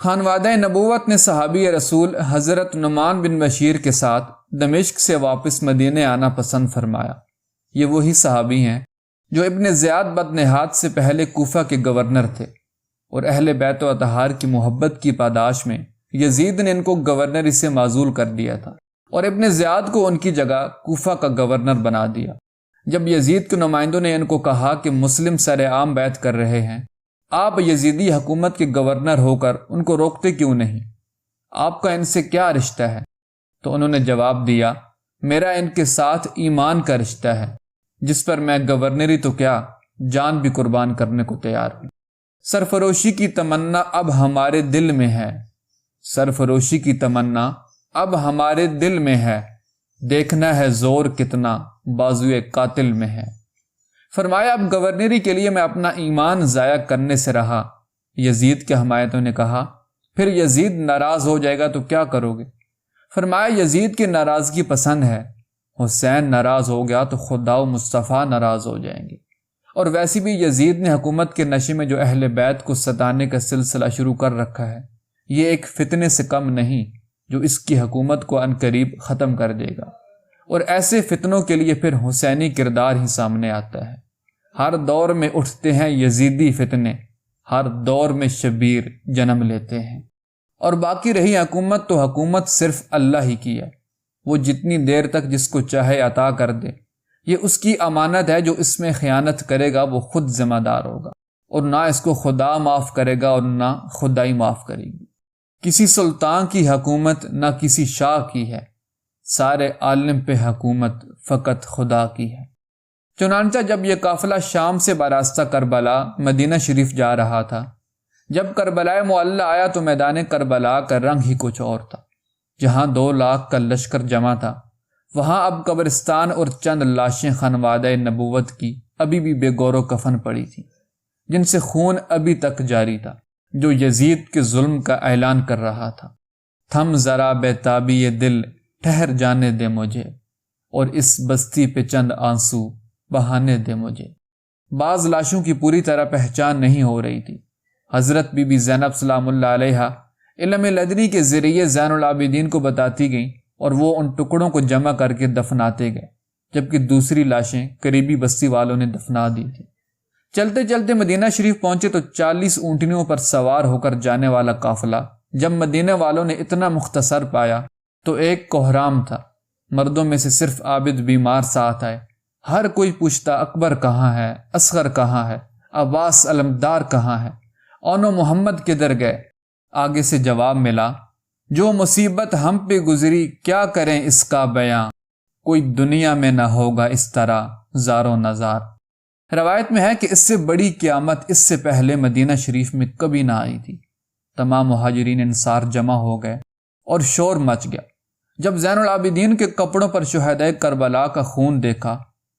خانوادہ نبوت نے صحابی رسول حضرت نعمان بن بشیر کے ساتھ دمشق سے واپس مدینے آنا پسند فرمایا۔ یہ وہی صحابی ہیں جو ابن زیاد بدنہاد سے پہلے کوفہ کے گورنر تھے، اور اہل بیت و اطہار کی محبت کی پاداش میں یزید نے ان کو گورنری سے معزول کر دیا تھا اور ابن زیاد کو ان کی جگہ کوفہ کا گورنر بنا دیا۔ جب یزید کے نمائندوں نے ان کو کہا کہ مسلم سر عام بیعت کر رہے ہیں، آپ یزیدی حکومت کے گورنر ہو کر ان کو روکتے کیوں نہیں؟ آپ کا ان سے کیا رشتہ ہے؟ تو انہوں نے جواب دیا، میرا ان کے ساتھ ایمان کا رشتہ ہے، جس پر میں گورنری تو کیا جان بھی قربان کرنے کو تیار ہوں۔ سرفروشی کی تمنا اب ہمارے دل میں ہے، سرفروشی کی تمنا اب ہمارے دل میں ہے، دیکھنا ہے زور کتنا بازوئے قاتل میں ہے۔ فرمایا اب گورنری کے لیے میں اپنا ایمان ضائع کرنے سے رہا۔ یزید کے حمایتوں نے کہا، پھر یزید ناراض ہو جائے گا تو کیا کرو گے؟ فرمایا یزید کی ناراضگی پسند ہے، حسین ناراض ہو گیا تو خدا و مصطفیٰ ناراض ہو جائیں گے، اور ویسے بھی یزید نے حکومت کے نشے میں جو اہل بیت کو ستانے کا سلسلہ شروع کر رکھا ہے، یہ ایک فتنے سے کم نہیں جو اس کی حکومت کو عنقریب ختم کر دے گا۔ اور ایسے فتنوں کے لیے پھر حسینی کردار ہی سامنے آتا ہے۔ ہر دور میں اٹھتے ہیں یزیدی فتنے، ہر دور میں شبیر جنم لیتے ہیں۔ اور باقی رہی حکومت تو حکومت صرف اللہ ہی کی ہے، وہ جتنی دیر تک جس کو چاہے عطا کر دے، یہ اس کی امانت ہے۔ جو اس میں خیانت کرے گا وہ خود ذمہ دار ہوگا، اور نہ اس کو خدا معاف کرے گا اور نہ خدائی معاف کرے گی۔ کسی سلطان کی حکومت نہ کسی شاہ کی ہے، سارے عالم پہ حکومت فقط خدا کی ہے۔ چنانچہ جب یہ قافلہ شام سے براستہ کربلا مدینہ شریف جا رہا تھا، جب کربلا معلی آیا تو میدان کربلا کا رنگ ہی کچھ اور تھا۔ جہاں 2 لاکھ کا لشکر جمع تھا، وہاں اب قبرستان اور چند لاشیں خانوادہ نبوت کی ابھی بھی بے گور و کفن پڑی تھیں، جن سے خون ابھی تک جاری تھا، جو یزید کے ظلم کا اعلان کر رہا تھا۔ تھم ذرا بے تابی دل، ٹھہر جانے دے مجھے، اور اس بستی پہ چند آنسو بہانے دے مجھے۔ بعض لاشوں کی پوری طرح پہچان نہیں ہو رہی تھی۔ حضرت بی بی زینب سلام اللہ علیہا علم لدنی کے ذریعے زین العابدین کو بتاتی گئیں، اور وہ ان ٹکڑوں کو جمع کر کے دفناتے گئے، جبکہ دوسری لاشیں قریبی بستی والوں نے دفنا دی تھی۔ چلتے چلتے مدینہ شریف پہنچے تو 40 اونٹنیوں پر سوار ہو کر جانے والا قافلہ جب مدینہ والوں نے اتنا مختصر پایا تو ایک کوہرام تھا۔ مردوں میں سے صرف عابد بیمار ساتھ آئے۔ ہر کوئی پوچھتا، اکبر کہاں ہے؟ اصغر کہاں ہے؟ عباس علمدار کہاں ہے؟ اونو محمد کدھر گئے؟ آگے سے جواب ملا، جو مصیبت ہم پہ گزری کیا کریں اس کا بیاں، کوئی دنیا میں نہ ہوگا اس طرح زار و نزار۔ روایت میں ہے کہ اس سے بڑی قیامت اس سے پہلے مدینہ شریف میں کبھی نہ آئی تھی۔ تمام مہاجرین انصار جمع ہو گئے اور شور مچ گیا۔ جب زین العابدین کے کپڑوں پر شہدائے کربلا کا خون دیکھا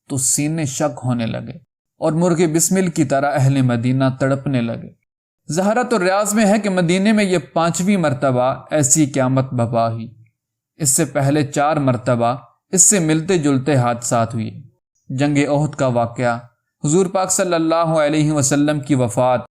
تو سینے شک ہونے لگے، اور مرغ بسمل کی طرح اہل مدینہ تڑپنے لگے۔ زہرت اور ریاض میں ہے کہ مدینے میں یہ 5ویں مرتبہ ایسی قیامت بپا ہوئی۔ اس سے پہلے 4 مرتبہ اس سے ملتے جلتے حادثات ہوئے۔ جنگ احد کا واقعہ، حضور پاک صلی اللہ علیہ وسلم کی وفات،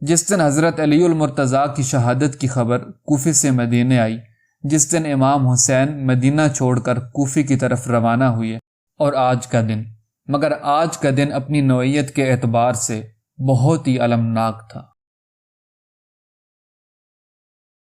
جس دن حضرت علی المرتضیٰ کی شہادت کی خبر کوفے سے مدینے آئی، جس دن امام حسین مدینہ چھوڑ کر کوفے کی طرف روانہ ہوئے، اور آج کا دن۔ مگر آج کا دن اپنی نوعیت کے اعتبار سے بہت ہی المناک تھا۔